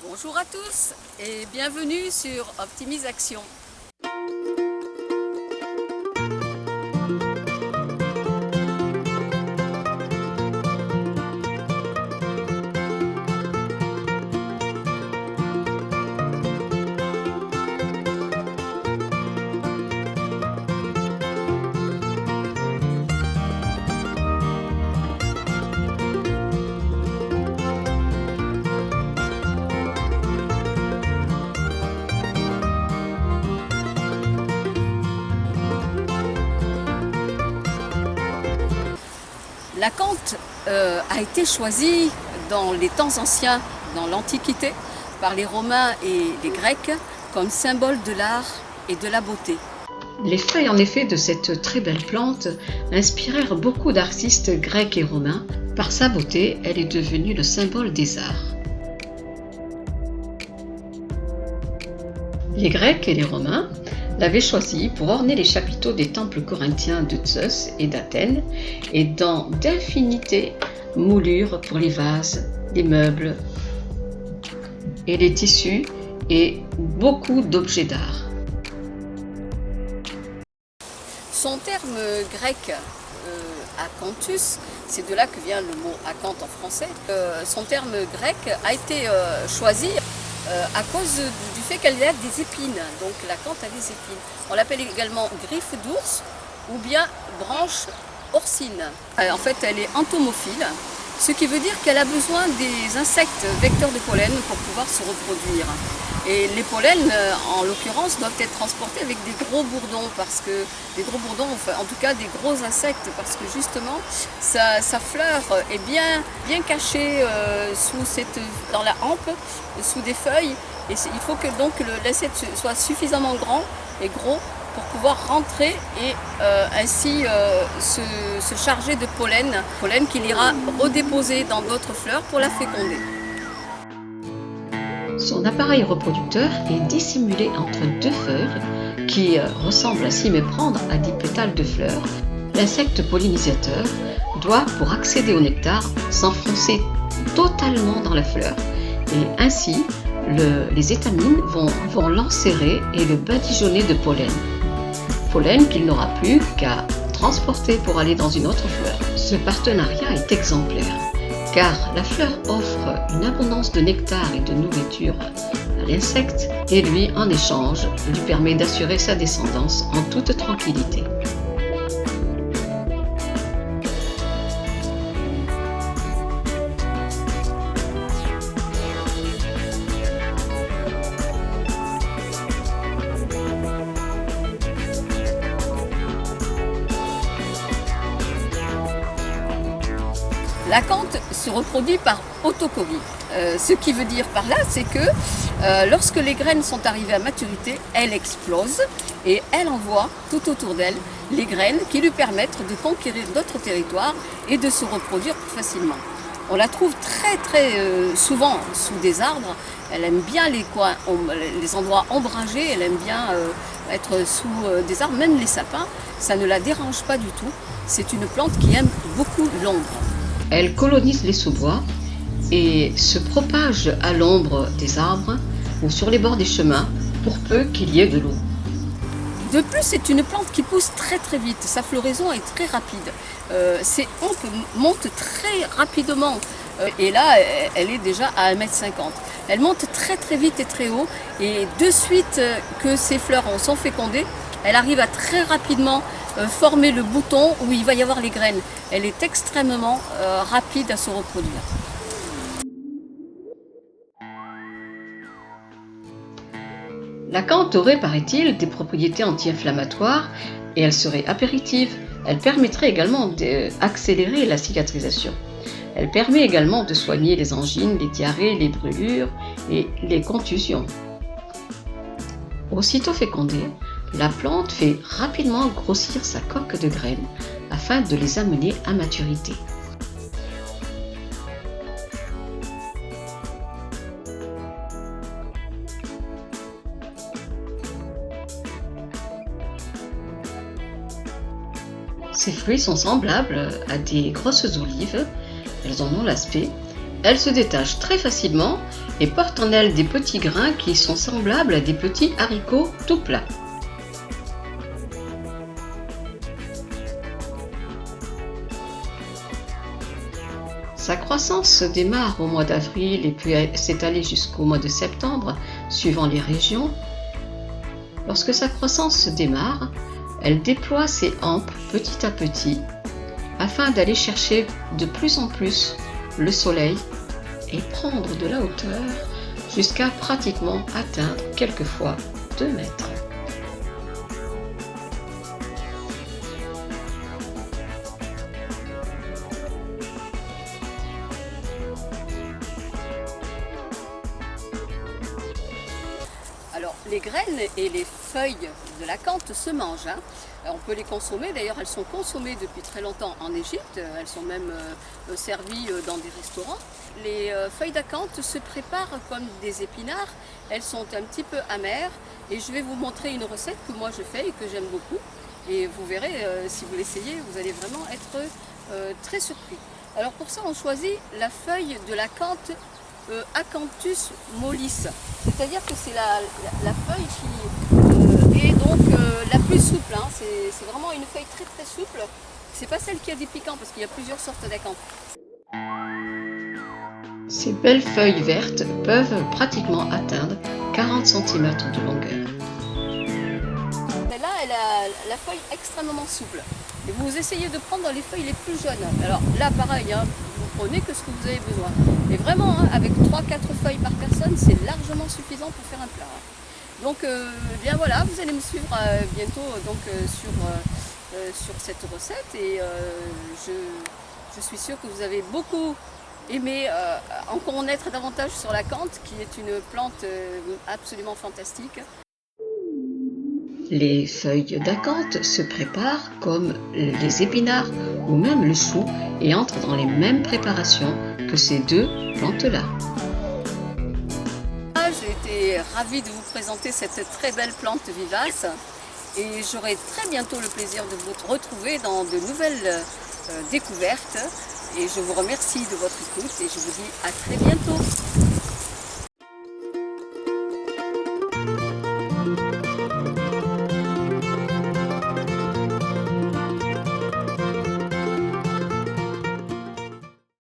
Bonjour à tous et bienvenue sur Optimisation. L'acanthe a été choisie dans les temps anciens, dans l'Antiquité, par les Romains et les Grecs comme symbole de l'art et de la beauté. Les feuilles en effet de cette très belle plante inspirèrent beaucoup d'artistes grecs et romains. Par sa beauté, elle est devenue le symbole des arts. Les Grecs et les Romains l'avaient choisi pour orner les chapiteaux des temples corinthiens de Zeus et d'Athènes et dans d'infinités moulures pour les vases, les meubles et les tissus et beaucoup d'objets d'art. Son terme grec acanthus, c'est de là que vient le mot acanthe en français, son terme grec a été choisi à cause du fait qu'elle a des épines, donc l'acanthe a des épines. On l'appelle également griffe d'ours ou bien branche orsine. En fait, elle est entomophile, ce qui veut dire qu'elle a besoin des insectes vecteurs de pollen pour pouvoir se reproduire. Et les pollens, en l'occurrence, doivent être transportés avec des gros bourdons, parce que des gros bourdons, enfin, en tout cas des gros insectes, parce que justement, sa fleur est bien cachée dans la hampe, sous des feuilles. Et il faut que donc l'insecte soit suffisamment grand et gros pour pouvoir rentrer et ainsi se charger de pollen qu'il ira redéposer dans d'autres fleurs pour la féconder. Son appareil reproducteur est dissimulé entre deux feuilles qui ressemblent à s'y méprendre à des pétales de fleurs. L'insecte pollinisateur doit, pour accéder au nectar, s'enfoncer totalement dans la fleur et ainsi les étamines vont l'enserrer et le badigeonner de pollen. Pollen qu'il n'aura plus qu'à transporter pour aller dans une autre fleur. Ce partenariat est exemplaire, car la fleur offre une abondance de nectar et de nourriture à l'insecte et lui, en échange, lui permet d'assurer sa descendance en toute tranquillité. L'acanthe se reproduit par autocovie. Ce qui veut dire par là, c'est que lorsque les graines sont arrivées à maturité, elle explose et elle envoie tout autour d'elle les graines qui lui permettent de conquérir d'autres territoires et de se reproduire plus facilement. On la trouve très souvent sous des arbres. Elle aime bien les endroits ombragés, elle aime bien être sous des arbres, même les sapins. Ça ne la dérange pas du tout. C'est une plante qui aime beaucoup l'ombre. Elle colonise les sous-bois et se propage à l'ombre des arbres ou sur les bords des chemins pour peu qu'il y ait de l'eau. De plus, c'est une plante qui pousse très vite. Sa floraison est très rapide. Ses hampes montent très rapidement. Et là, elle est déjà à 1,50 m. Elle monte très vite et très haut. Et de suite que ses fleurs sont fécondées, elle arrive à très rapidement former le bouton où il va y avoir les graines. Elle est extrêmement rapide à se reproduire. L'acanthe aurait, paraît-il, des propriétés anti-inflammatoires et elle serait apéritive. Elle permettrait également d'accélérer la cicatrisation. Elle permet également de soigner les angines, les diarrhées, les brûlures et les contusions. Aussitôt fécondée, la plante fait rapidement grossir sa coque de graines afin de les amener à maturité. Ces fruits sont semblables à des grosses olives, elles en ont l'aspect. Elles se détachent très facilement et portent en elles des petits grains qui sont semblables à des petits haricots tout plats. Sa croissance démarre au mois d'avril et peut s'étaler jusqu'au mois de septembre, suivant les régions. Lorsque sa croissance démarre, elle déploie ses hampes petit à petit afin d'aller chercher de plus en plus le soleil et prendre de la hauteur jusqu'à pratiquement atteindre quelquefois 2 mètres. Alors les graines et les feuilles de l'acanthe se mangent, hein. On peut les consommer, d'ailleurs elles sont consommées depuis très longtemps en Égypte, elles sont même servies dans des restaurants. Les feuilles d'acanthe se préparent comme des épinards, elles sont un petit peu amères et je vais vous montrer une recette que moi je fais et que j'aime beaucoup. Et vous verrez, si vous l'essayez, vous allez vraiment être très surpris. Alors pour ça on choisit la feuille de l'acanthe Acanthus mollis, c'est-à-dire que c'est la feuille qui est donc la plus souple, hein. C'est vraiment une feuille très très souple, c'est pas celle qui a des piquants parce qu'il y a plusieurs sortes d'acanthe. Ces belles feuilles vertes peuvent pratiquement atteindre 40 cm de longueur. Celle-là, elle a la feuille extrêmement souple. Et vous essayez de prendre les feuilles les plus jeunes. Alors là, pareil, hein, vous prenez que ce que vous avez besoin. Mais vraiment, hein, avec 3-4 feuilles par personne, c'est largement suffisant pour faire un plat. Donc, bien voilà, vous allez me suivre bientôt donc, sur cette recette. Et je suis sûre que vous avez beaucoup aimé en connaître davantage sur l'acanthe, qui est une plante absolument fantastique. Les feuilles d'acanthe se préparent comme les épinards ou même le chou et entrent dans les mêmes préparations que ces deux plantes-là. J'ai été ravie de vous présenter cette très belle plante vivace et j'aurai très bientôt le plaisir de vous retrouver dans de nouvelles découvertes et je vous remercie de votre écoute et je vous dis à très bientôt.